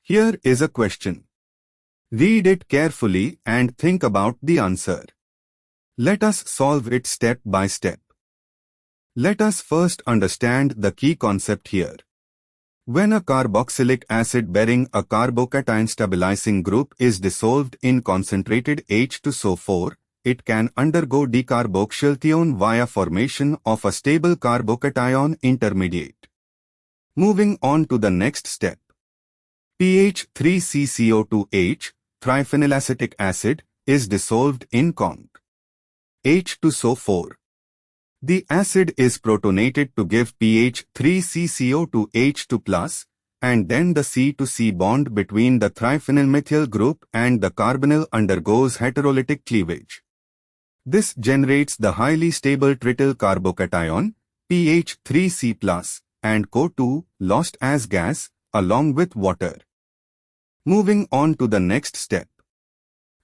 Here is a question. Read it carefully and think about the answer. Let us solve it step by step. Let us first understand the key concept here. When a carboxylic acid bearing a carbocation stabilizing group is dissolved in concentrated H2SO4, it can undergo decarboxylation via formation of a stable carbocation intermediate. Moving on to the next step. pH3CCO2H, triphenylacetic acid, is dissolved in conc. H2SO4. The acid is protonated to give pH 3CCO2H2+, and then the C to C bond between the triphenylmethyl group and the carbonyl undergoes heterolytic cleavage. This generates the highly stable trityl carbocation, pH 3C+, and CO2, lost as gas, along with water. Moving on to the next step.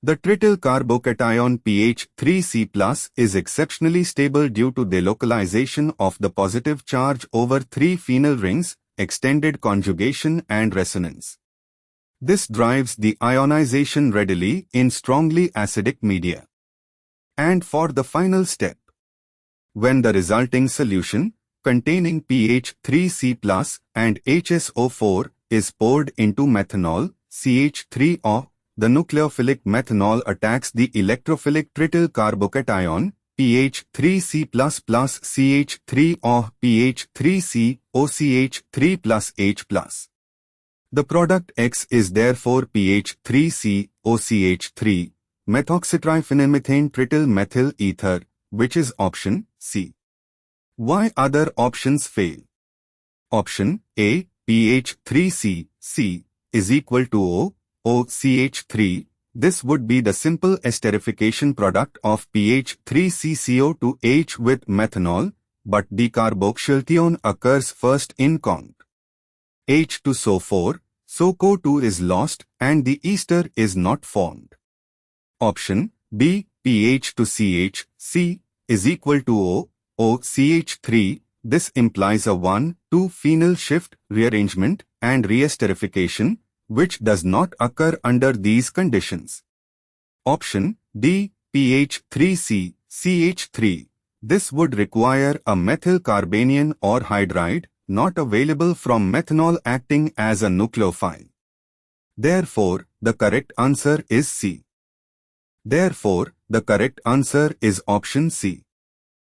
The trityl carbocation pH 3C+ is exceptionally stable due to delocalization of the positive charge over 3 phenyl rings, extended conjugation and resonance. This drives the ionization readily in strongly acidic media. And for the final step, when the resulting solution, containing pH 3C+ and HSO4, is poured into methanol, CH3O, the nucleophilic methanol attacks the electrophilic trityl carbocation, pH 3C++ CH3O, pH 3C, OCH3 H+. The product X is therefore pH 3C, OCH3, methoxytriphenylmethane trityl methyl ether, which is option C. Why other options fail? Option A, pH 3C, C, is equal to O, OCH3, this would be the simple esterification product of pH 3CCO2H with methanol, but decarboxylation occurs first in conc. H2SO4, so CO2 is lost and the ester is not formed. Option B, pH to CH, C, is equal to O, OCH3, this implies a 1,2-phenyl shift, rearrangement, and reesterification, which does not occur under these conditions. Option D, pH 3C, CH3. This would require a methyl carbanion or hydride, not available from methanol acting as a nucleophile. Therefore, the correct answer is C. Therefore, the correct answer is option C.